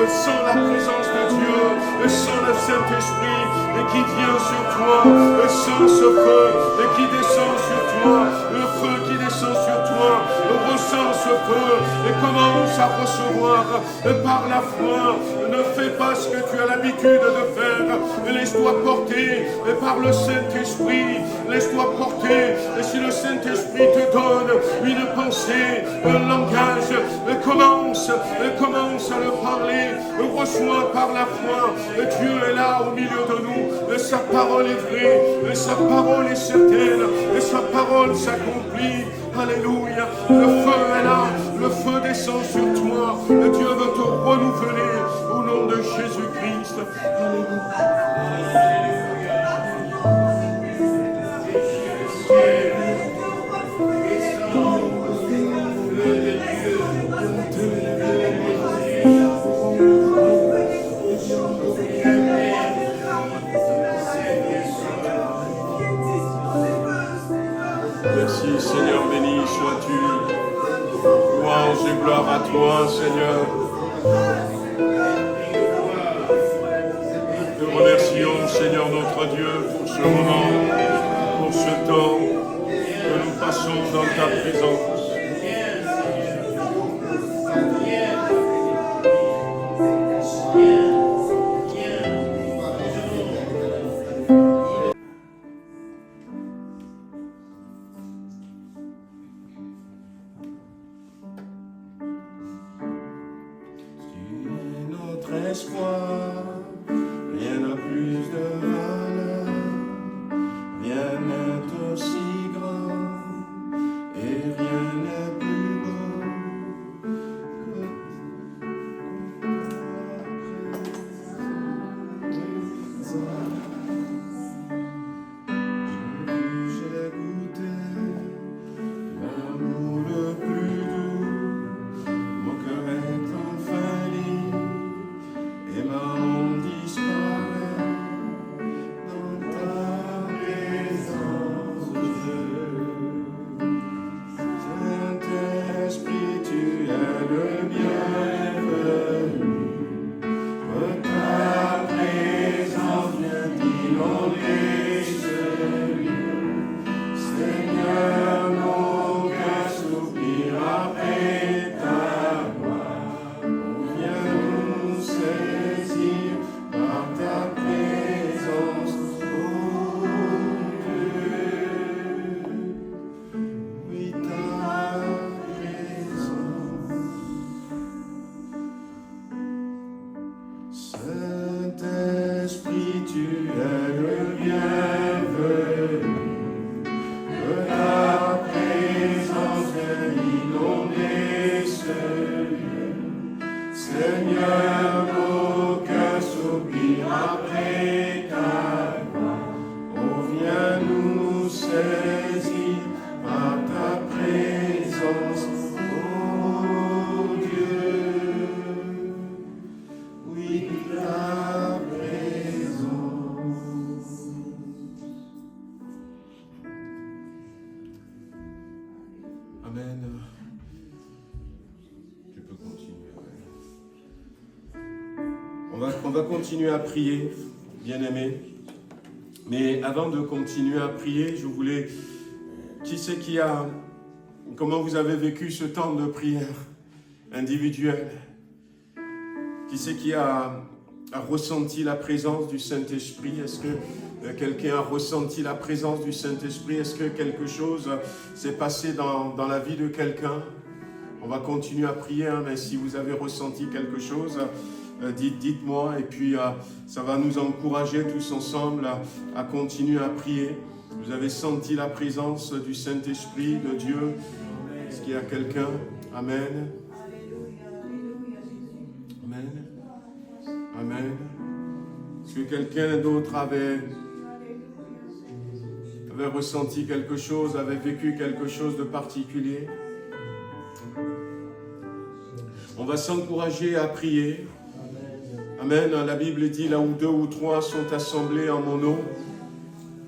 sans la présence de Dieu, sans le Saint-Esprit qui vient sur toi, sans ce feu qui descend sur toi, le feu qui descend sur toi, ressens ce feu et commence à recevoir par la foi. Ne fais pas ce que tu as l'habitude de faire, laisse-toi porter par le Saint-Esprit, laisse-toi porter. Et si le Saint-Esprit te donne une pensée, un langage, commence à le parler, reçois par la foi. Dieu est là au milieu de nous, sa parole est vraie, sa parole est certaine, et sa parole s'accomplit. Alléluia, le feu est là, le feu descend sur toi, Dieu veut te renouveler au nom de Jésus-Christ. Alléluia. Merci Seigneur, béni sois-tu. Louange et gloire à toi Seigneur. Te remercions Seigneur notre Dieu pour ce moment, pour ce temps que nous passons dans ta présence. Espoir, rien n'a plus de valeur, rien n'est aussi grand Amen. Tu peux continuer. On va continuer à prier, bien-aimés. Mais avant de continuer à prier, je voulais... Qui c'est qui a... Comment vous avez vécu ce temps de prière individuelle? Qui c'est qui a ressenti la présence du Saint-Esprit? Est-ce que quelqu'un a ressenti la présence du Saint-Esprit? Est-ce que quelque chose s'est passé dans la vie de quelqu'un? On va continuer à prier, hein, mais si vous avez ressenti quelque chose, dites-moi, et puis ça va nous encourager tous ensemble à continuer à prier. Vous avez senti la présence du Saint-Esprit, de Dieu? Est-ce qu'il y a quelqu'un? Amen. Amen. Amen. Est-ce que quelqu'un d'autre avait ressenti quelque chose, avait vécu quelque chose de particulier? On va s'encourager à prier. Amen. La Bible dit, là où 2 ou 3 sont assemblés en mon nom.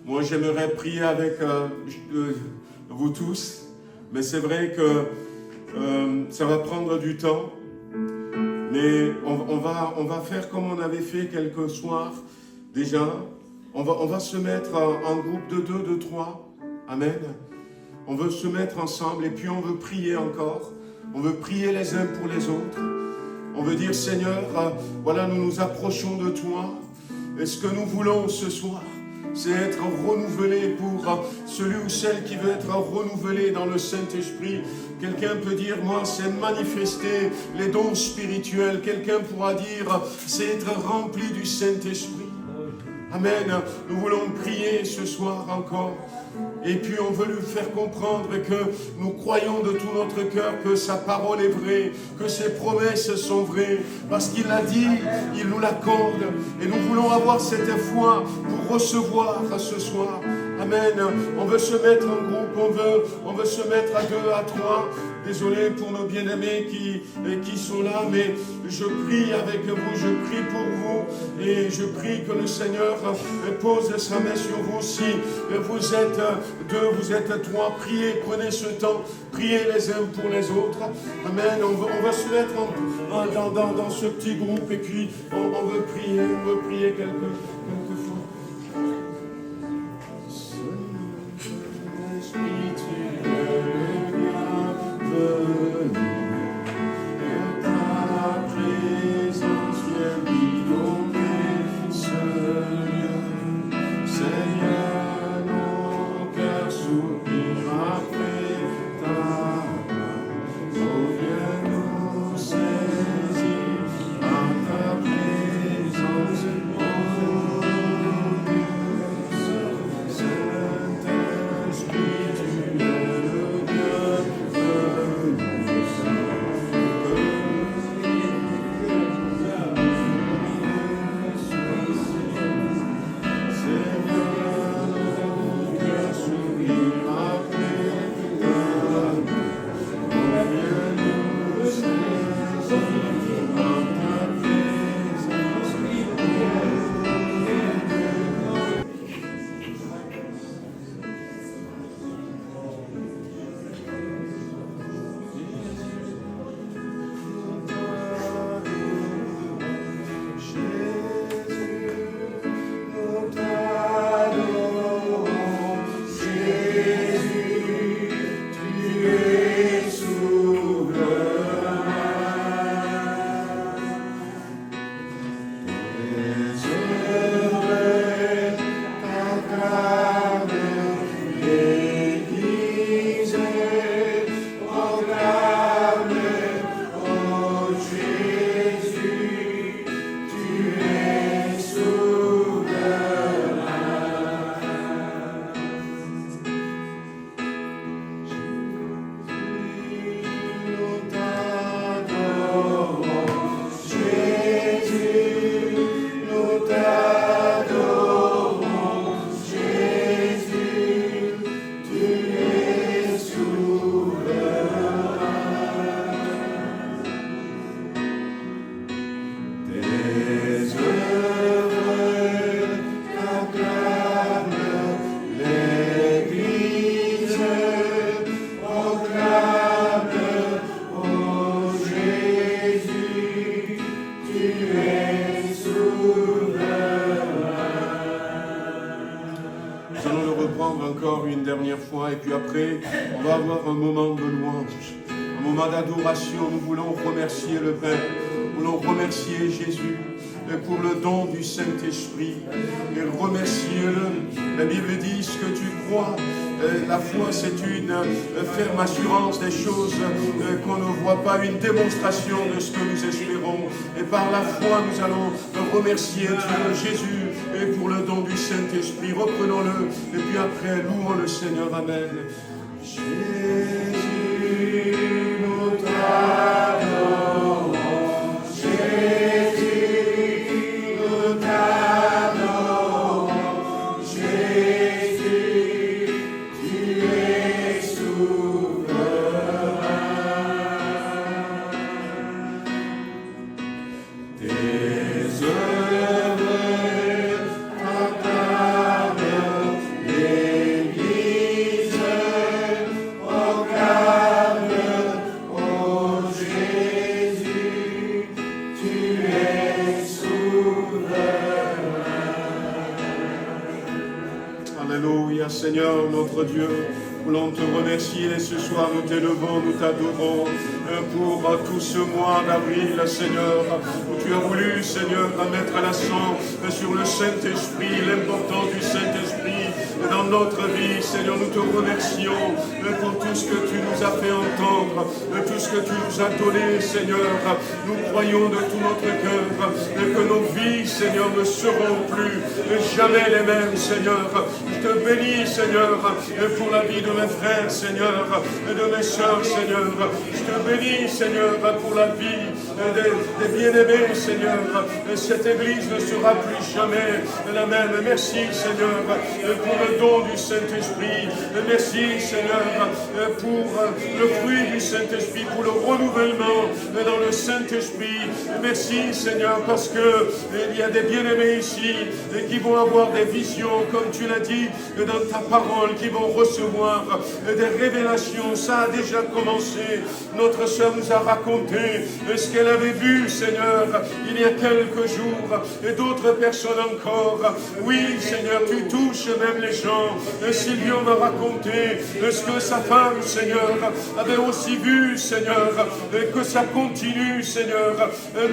Moi, j'aimerais prier avec vous tous, mais c'est vrai que ça va prendre du temps. Mais on va faire comme on avait fait quelques soirs déjà. On va se mettre en groupe de 2, de 3. Amen. On veut se mettre ensemble et puis on veut prier encore. On veut prier les uns pour les autres. On veut dire, Seigneur, voilà, nous nous approchons de toi. Et ce que nous voulons ce soir, c'est être renouvelé pour celui ou celle qui veut être renouvelé dans le Saint-Esprit. Quelqu'un peut dire, moi, c'est manifester les dons spirituels. Quelqu'un pourra dire, c'est être rempli du Saint-Esprit. Amen. Nous voulons prier ce soir encore. Et puis on veut lui faire comprendre que nous croyons de tout notre cœur que sa parole est vraie, que ses promesses sont vraies, parce qu'il l'a dit, il nous l'accorde. Et nous voulons avoir cette foi pour recevoir ce soir. Amen. On veut se mettre en groupe, on veut se mettre à 2, à 3. Désolé pour nos bien-aimés qui sont là, mais je prie avec vous, je prie pour vous, et je prie que le Seigneur pose sa main sur vous. Si vous êtes 2, vous êtes 3, priez, prenez ce temps, priez les uns pour les autres. Amen. On va se mettre dans ce petit groupe, et puis on veut prier quelques fois. Saisir à ta présence. puis après, on va avoir un moment de louange, un moment d'adoration. Nous voulons remercier le Père, nous voulons remercier Jésus pour le don du Saint-Esprit, et remercier-le. La Bible dit ce que tu crois. La foi, c'est une ferme assurance des choses qu'on ne voit pas, une démonstration de ce que nous espérons. Et par la foi, nous allons remercier Dieu, Jésus, et pour le don du Saint-Esprit. Reprenons-le, et puis après, louons le Seigneur. Amen. Jésus, nous t'adorons. Jésus, nous t'adorons. Jésus, tu es souverain. Tes œuvres acclament l'Église, proclame, ô Jésus, tu es souverain. Alléluia, Seigneur notre Dieu, nous voulons te remercier ce soir, nous t'élevons, nous t'adorons pour tout ce mois d'avril, Seigneur, où tu as voulu, Seigneur, mettre l'accent sur le Saint-Esprit, l'importance du Saint-Esprit dans notre vie. Seigneur, nous te remercions pour tout ce que tu nous as fait entendre, tout ce que tu nous as donné, Seigneur. Nous croyons de tout notre cœur que nos vies, Seigneur, ne seront plus jamais les mêmes, Seigneur. Je te bénis, Seigneur, pour la vie de mes frères, Seigneur, et de mes sœurs, Seigneur. Je te bénis, Seigneur, pour la vie des bien-aimés, Seigneur. Cette Église ne sera plus jamais la même. Merci, Seigneur, pour le don du Saint-Esprit. Merci, Seigneur, pour le fruit du Saint-Esprit, pour le renouvellement dans le Saint-Esprit. Merci, Seigneur, parce qu'il y a des bien-aimés ici qui vont avoir des visions, comme tu l'as dit dans ta parole, qui vont recevoir des révélations. Ça a déjà commencé. Notre sœur nous a raconté ce qu'elle avait vu, Seigneur, il y a quelques jours, et d'autres personnes encore. Oui, Seigneur, tu touches même les gens. Sylvion m'a raconté ce que sa femme, Seigneur, avait aussi vu, Seigneur, que ça continue, Seigneur.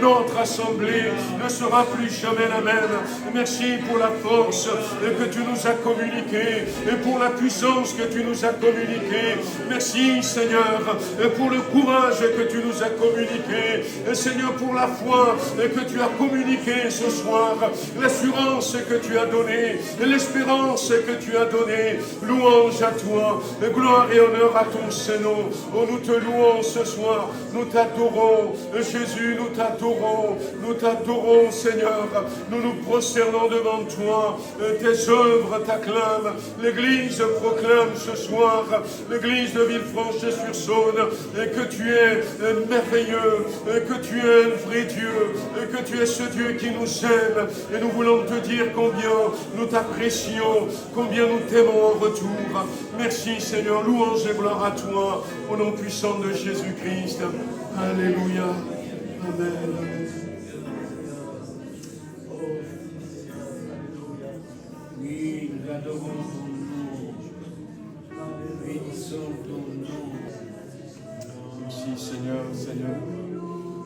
Notre assemblée ne sera plus jamais la même. Merci pour la force que tu nous as communiquée et pour la puissance que tu nous as communiquée. Merci, Seigneur, pour le courage que tu nous as communiqué. Seigneur, pour la foi que tu as communiquée ce soir, l'assurance que tu as donnée, l'espérance que tu as donnée. Louange à toi, gloire et honneur à ton Saint-Nom. Oh, nous te louons ce soir, nous t'adorons. Jésus, nous t'adorons, Seigneur. Nous nous prosternons devant toi. Tes œuvres t'acclament. L'Église proclame ce soir, l'Église de Villefranche-sur-Saône, que tu es merveilleux, que tu es un vrai Dieu, que tu es ce Dieu qui nous aime. Et nous voulons te dire combien nous t'apprécions, combien nous t'aimons en retour. Merci, Seigneur. Louange et gloire à toi, au nom puissant de Jésus-Christ. Alléluia. Amen. Oui, nous adorons ton nom. Bénissons ton nom. Merci, Seigneur, Seigneur.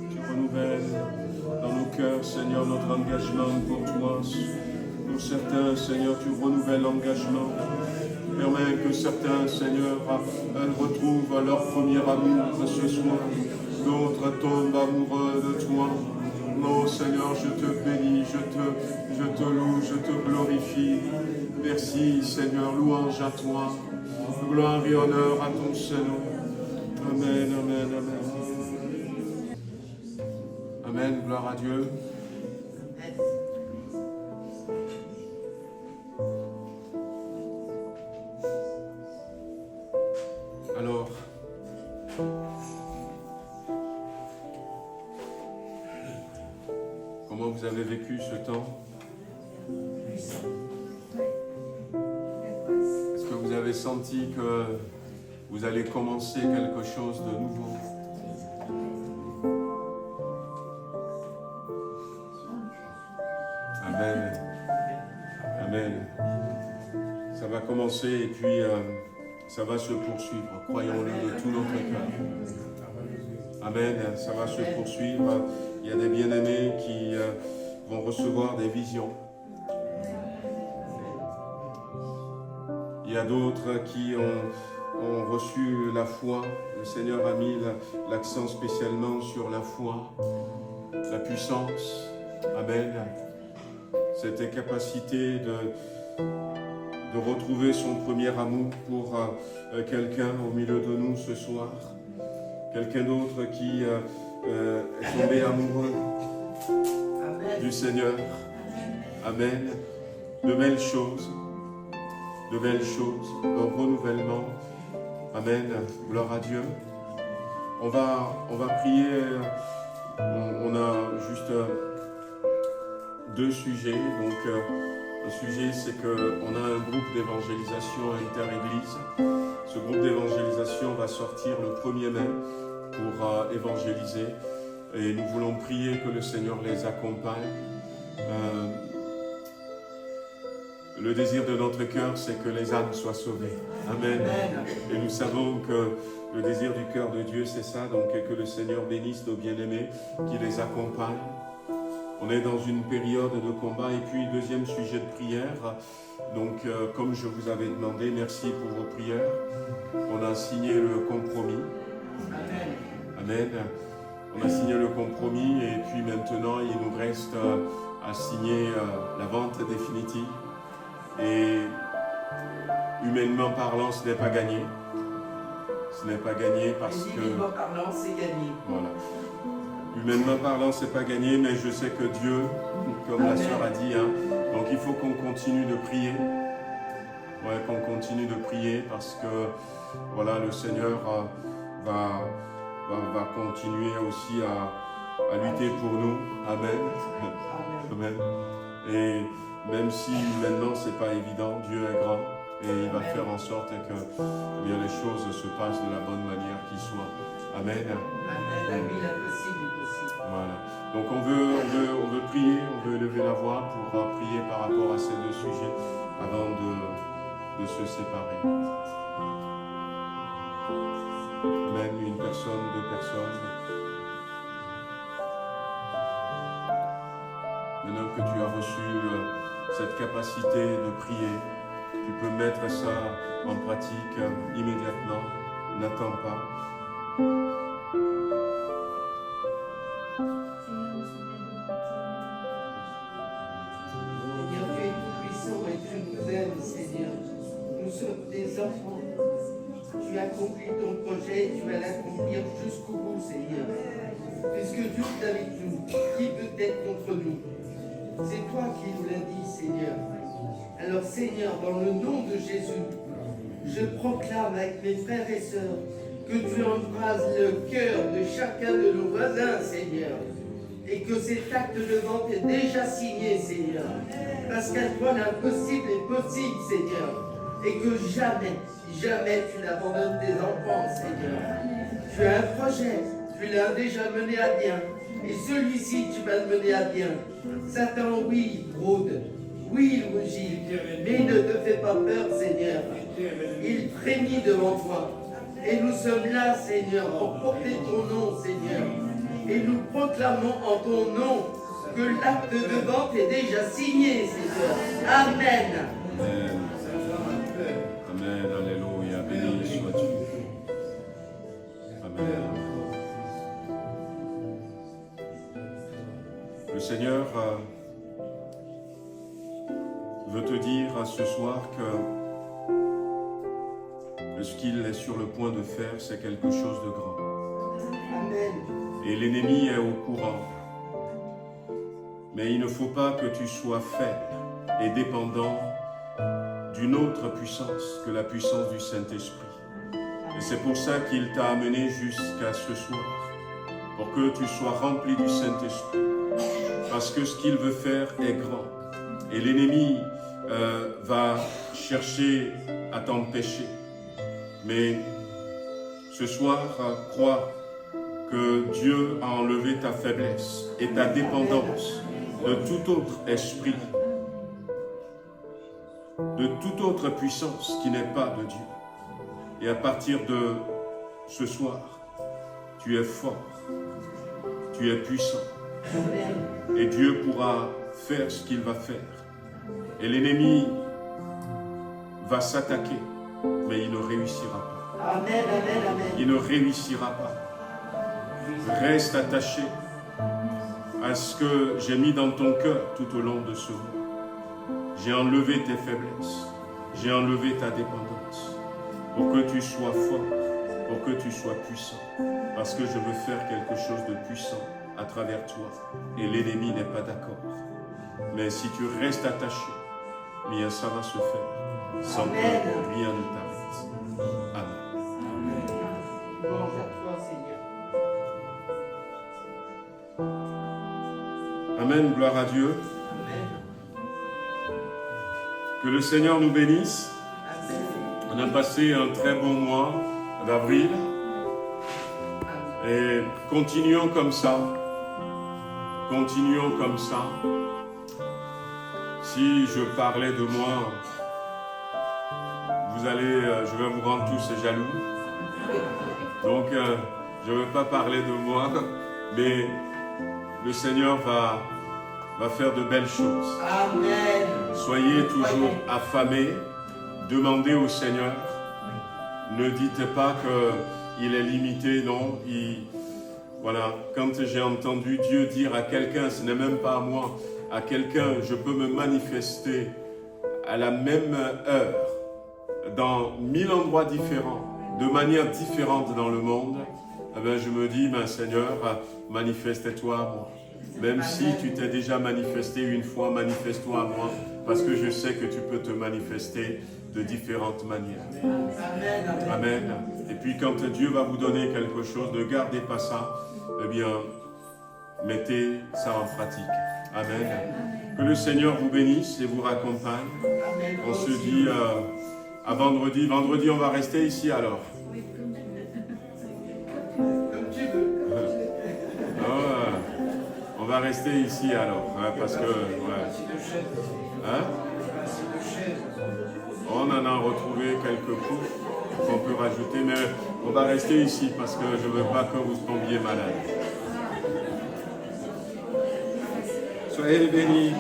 Tu renouvelles dans nos cœurs, Seigneur, notre engagement pour toi. Pour certains, Seigneur, tu renouvelles l'engagement. Permets que certains, Seigneur, retrouvent leur premier amour ce soir. D'autres tombent amoureux de toi. Oh Seigneur, je te bénis, je te loue, je te glorifie. Merci, Seigneur, louange à toi. Gloire et honneur à ton Saint-Nom. Amen, amen, amen. Amen, gloire à Dieu. Alors, comment vous avez vécu ce temps? Est-ce que vous avez senti que vous allez commencer quelque chose de nouveau? Amen. Amen. Ça va commencer et puis ça va se poursuivre. Croyons-le de tout notre cœur. Amen. Ça va se poursuivre. Il y a des bien-aimés qui vont recevoir des visions. Il y a d'autres qui ont reçu la foi. Le Seigneur a mis l'accent spécialement sur la foi, la puissance. Amen. Cette capacité de retrouver son premier amour pour quelqu'un au milieu de nous ce soir. Quelqu'un d'autre qui est tombé amoureux du Seigneur. Amen. De belles choses. De belles choses. Un renouvellement. Amen. Gloire à Dieu. On va prier. On a juste deux sujets. Donc, le sujet, c'est qu'on a un groupe d'évangélisation inter-église. Ce groupe d'évangélisation va sortir le 1er mai pour évangéliser. Et nous voulons prier que le Seigneur les accompagne. Le désir de notre cœur, c'est que les âmes soient sauvées. Amen. Et nous savons que le désir du cœur de Dieu, c'est ça. Donc, que le Seigneur bénisse nos bien-aimés, qui les accompagne. On est dans une période de combat. Et puis, deuxième sujet de prière. Donc, comme je vous avais demandé, merci pour vos prières. On a signé le compromis. Amen. On a signé le compromis. Et puis maintenant, il nous reste à signer la vente définitive. Et humainement parlant, ce n'est pas gagné. Ce n'est pas gagné parce que... Humainement parlant, c'est gagné. Voilà. Humainement parlant, c'est pas gagné, mais je sais que Dieu, comme la sœur a dit, hein, donc il faut qu'on continue de prier. Ouais, qu'on continue de prier parce que, voilà, le Seigneur va continuer aussi à lutter pour nous. Amen. Amen. Et même si maintenant c'est pas évident, Dieu est grand et il va faire en sorte que bien, les choses se passent de la bonne manière qui soit. Amen. Amen. Oui, l'impossible est possible. Voilà. Donc on veut prier, on veut élever la voix pour prier par rapport à ces deux sujets avant de se séparer. Amen. Une personne, deux personnes. Maintenant que tu as reçu cette capacité de prier, tu peux mettre ça en pratique immédiatement. N'attends pas. Seigneur, tu es tout-puissant et tu nous aimes, Seigneur. Nous sommes tes enfants. Tu accomplis ton projet et tu vas l'accomplir jusqu'au bout, Seigneur. Puisque Dieu est avec nous, qui peut être contre nous? C'est toi qui nous l'as dit, Seigneur. Alors, Seigneur, dans le nom de Jésus, je proclame avec mes frères et sœurs que tu embrases le cœur de chacun de nos voisins, Seigneur. Et que cet acte de vente est déjà signé, Seigneur. Parce qu'à toi, l'impossible est possible, Seigneur. Et que jamais, jamais tu n'abandonnes tes enfants, Seigneur. Tu as un projet, tu l'as déjà mené à bien. Et celui-ci, tu vas le mener à bien. Satan, oui, il rôde. Oui, il rougit. Mais il ne te fait pas peur, Seigneur. Il frémit devant toi. Et nous sommes là, Seigneur, pour porter ton nom, Seigneur. Et nous proclamons en ton nom que l'acte de vente est déjà signé, Seigneur. Amen. Amen. Amen. Alléluia. Béni sois-tu. Amen. Le Seigneur veut te dire ce soir que ce qu'il est sur le point de faire, c'est quelque chose de grand. Amen. Et l'ennemi est au courant. Mais il ne faut pas que tu sois faible et dépendant d'une autre puissance que la puissance du Saint-Esprit. Et c'est pour ça qu'il t'a amené jusqu'à ce soir, pour que tu sois rempli du Saint-Esprit. Parce que ce qu'il veut faire est grand. Et l'ennemi va chercher à t'empêcher. Mais ce soir, crois que Dieu a enlevé ta faiblesse et ta dépendance de tout autre esprit, de toute autre puissance qui n'est pas de Dieu. Et à partir de ce soir, tu es fort, tu es puissant. Amen. Et Dieu pourra faire ce qu'il va faire. Et l'ennemi va s'attaquer, mais il ne réussira pas. Amen, amen, amen. Il ne réussira pas. Reste attaché à ce que j'ai mis dans ton cœur tout au long de ce mois. J'ai enlevé tes faiblesses, j'ai enlevé ta dépendance, pour que tu sois fort, pour que tu sois puissant, parce que je veux faire quelque chose de puissant à travers toi, et l'ennemi n'est pas d'accord. Mais si tu restes attaché, bien ça va se faire, sans que rien ne t'arrête. Amen. Louange à toi, Seigneur. Amen, gloire à Dieu. Amen. Que le Seigneur nous bénisse. Amen. On a passé un très bon mois d'avril. Et continuons comme ça. Continuons comme ça. Si je parlais de moi, je vais vous rendre tous jaloux. Donc, je ne veux pas parler de moi, mais le Seigneur va faire de belles choses. Amen. Soyez toujours affamés, demandez au Seigneur. Ne dites pas qu'il est limité, non. Voilà, quand j'ai entendu Dieu dire à quelqu'un, ce n'est même pas à moi, à quelqu'un, je peux me manifester à la même heure, dans 1000 endroits différents, de manière différente dans le monde, eh bien, je me dis, Seigneur, manifeste-toi à moi. Même si tu t'es déjà manifesté une fois, manifeste-toi à moi, parce que je sais que tu peux te manifester de différentes manières. Amen. Amen. Et puis quand Dieu va vous donner quelque chose, ne gardez pas ça, eh bien, mettez ça en pratique. Amen. Que le Seigneur vous bénisse et vous raccompagne. Amen. On se dit à vendredi. Vendredi, on va rester ici alors. Comme tu veux. On va rester ici alors, hein, parce que... Ouais. Hein? On en a retrouvé quelques coups qu'on peut rajouter, mais on va rester ici parce que je ne veux pas que vous tombiez malade. Soyez bénis.